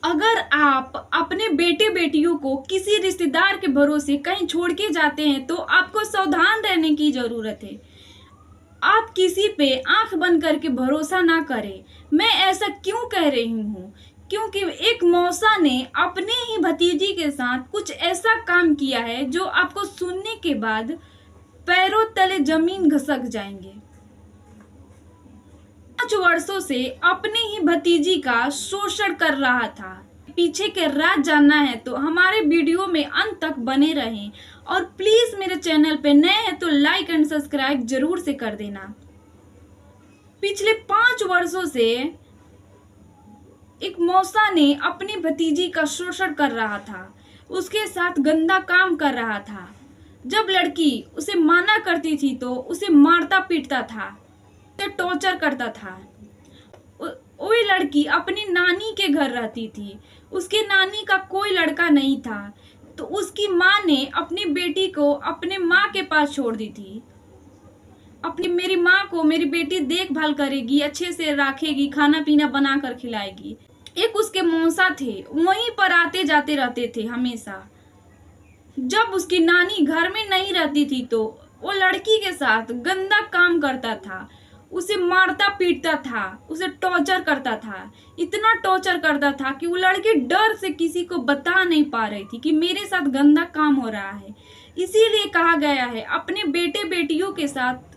अगर आप अपने बेटे बेटियों को किसी रिश्तेदार के भरोसे कहीं छोड़ के जाते हैं तो आपको सावधान रहने की जरूरत है। आप किसी पे आंख बंद करके भरोसा ना करें। मैं ऐसा क्यों कह रही हूँ? क्योंकि एक मौसा ने अपने ही भतीजी के साथ कुछ ऐसा काम किया है जो आपको सुनने के बाद पैरों तले जमीन खिसक जाएंगे। 5 वर्षों से अपने ही भतीजी का शोषण कर रहा था। पीछे के राज जानना है तो हमारे वीडियो में अंत तक बने रहें और प्लीज मेरे चैनल पे नए हैं तो लाइक एंड सब्सक्राइब जरूर से कर देना। पिछले 5 वर्षों से एक मौसा ने अपनी भतीजी का शोषण कर रहा था, उसके साथ गंदा काम कर रहा था। जब लड़की उसे माना करती थी तो उसे मारता पीटता था, उसे टॉर्चर करता था। वही लड़की अपनी नानी के घर रहती थी, उसके नानी का कोई लड़का नहीं था तो उसकी माँ ने अपनी बेटी को अपने माँ के पास छोड़ दी थी। अपनी मेरी माँ को मेरी बेटी देखभाल करेगी, अच्छे से रखेगी, खाना पीना बना कर खिलाएगी। एक उसके मौसा थे, वहीं पर आते जाते रहते थे हमेशा। जब उसकी नानी घर में नहीं रहती थी तो वो लड़की के साथ गंदा काम करता था, उसे मारता पीटता था, उसे टॉर्चर करता था। इतना टॉर्चर करता था कि वो लड़की डर से किसी को बता नहीं पा रही थी कि मेरे साथ गंदा काम हो रहा है। इसीलिए कहा गया है अपने बेटे बेटियों के साथ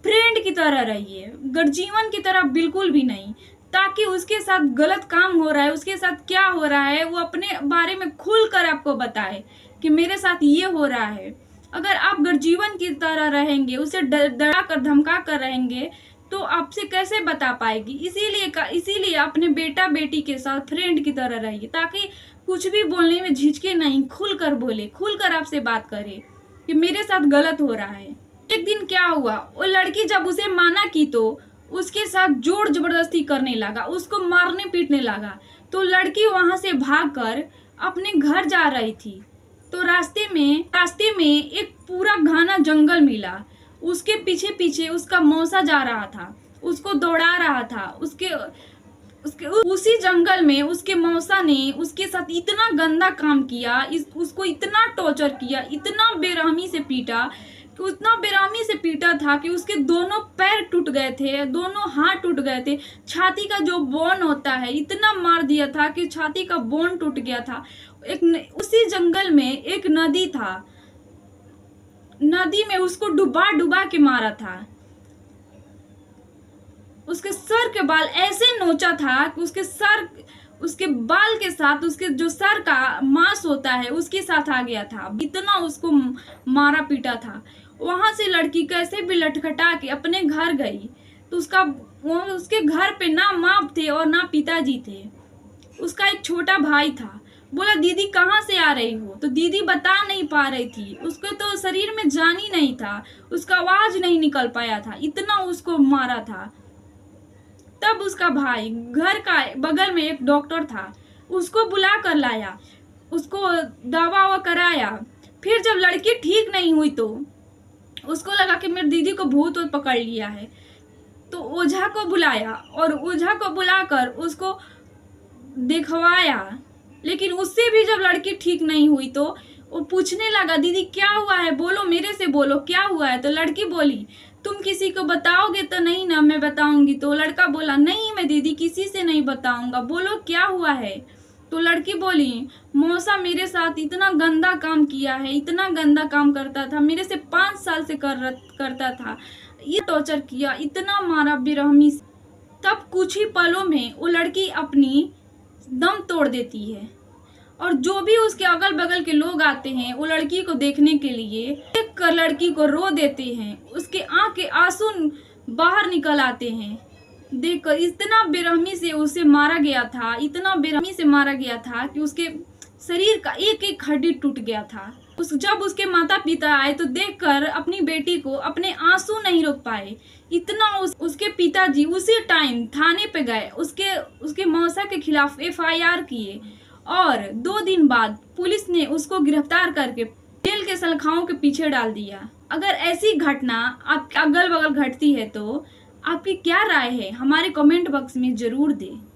फ्रेंड की तरह रहिए, गर्जीवन की तरह बिल्कुल भी नहीं, ताकि उसके साथ गलत काम हो रहा है, उसके साथ क्या हो रहा है वो अपने बारे में खुलकर आपको बताए कि मेरे साथ ये हो रहा है। अगर आप गर्जीवन की तरह रहेंगे, उसे डरा कर धमका कर रहेंगे तो आपसे कैसे बता पाएगी। इसीलिए अपने बेटा बेटी के साथ फ्रेंड की तरह रहिए, ताकि कुछ भी बोलने में झिझके नहीं, खुलकर बोले, खुलकर आपसे बात करे कि मेरे साथ गलत हो रहा है। एक दिन क्या हुआ, वो लड़की जब उसे माना की तो उसके साथ जोर जबरदस्ती करने लगा, उसको मारने पीटने लगा। तो लड़की वहां से भागकर अपने घर जा रही थी तो रास्ते में एक पूरा घना जंगल मिला। उसके पीछे पीछे उसका मौसा जा रहा था, उसको दौड़ा रहा था। उसी जंगल में उसके मौसा ने उसके साथ इतना गंदा काम किया, उसको इतना टॉर्चर किया, इतना बेरहमी से पीटा था कि उसके दोनों पैर टूट गए थे, दोनों हाथ टूट गए थे। छाती का जो बोन होता है इतना मार दिया था कि छाती का बोन टूट गया था। उसी जंगल में एक नदी था, नदी में उसको डुबा डुबा के मारा था। उसके सर के बाल ऐसे नोचा था कि उसके बाल के साथ उसके जो सर का मांस होता है उसके साथ आ गया था। इतना उसको मारा पीटा था। वहां से लड़की कैसे भी लटखटा के अपने घर गई तो उसके घर पे ना माँ थे और ना पिताजी थे। उसका एक छोटा भाई था। बोला दीदी कहाँ से आ रही हो, तो दीदी बता नहीं पा रही थी, उसके तो शरीर में जान ही नहीं था, उसका आवाज नहीं निकल पाया था, इतना उसको मारा था। तब उसका भाई घर का बगल में एक डॉक्टर था, उसको बुला कर लाया, उसको दवा ववा कराया। फिर जब लड़की ठीक नहीं हुई तो उसको लगा कि मेरी दीदी को भूत पकड़ लिया है, तो ओझा को बुलाया और ओझा को बुलाकर उसको दिखवाया। लेकिन उससे भी जब लड़की ठीक नहीं हुई तो वो पूछने लगा दीदी क्या हुआ है, बोलो, मेरे से बोलो क्या हुआ है। तो लड़की बोली तुम किसी को बताओगे तो नहीं ना, मैं बताऊंगी। तो लड़का बोला नहीं मैं दीदी किसी से नहीं बताऊंगा, बोलो क्या हुआ है। तो लड़की बोली मौसा मेरे साथ इतना गंदा काम किया है, इतना गंदा काम करता था, मेरे से 5 साल से करता था, ये टॉर्चर किया, इतना मारा बेरहमी से। तब कुछ ही पलों में वो लड़की अपनी दम तोड़ देती है और जो भी उसके अगल बगल के लोग आते हैं वो लड़की को देखने के लिए देख कर लड़की को रो देते हैं, उसके आंख के आंसू बाहर निकल आते हैं। देखकर इतना बेरहमी से उसे मारा गया था, इतना बेरहमी से मारा गया था कि उसके शरीर का एक एक हड्डी टूट गया था। जब उसके माता पिता आए तो देखकर अपनी बेटी को अपने आंसू नहीं रोक पाए। इतना उसके पिताजी उसी टाइम थाने पे गए, उसके मौसा के खिलाफ FIR किए और 2 दिन बाद पुलिस ने उसको गिरफ्तार करके जेल के सलाखों के पीछे डाल दिया। अगर ऐसी घटना आपके अगल बगल घटती है तो आपकी क्या राय है हमारे कमेंट बॉक्स में जरूर दें।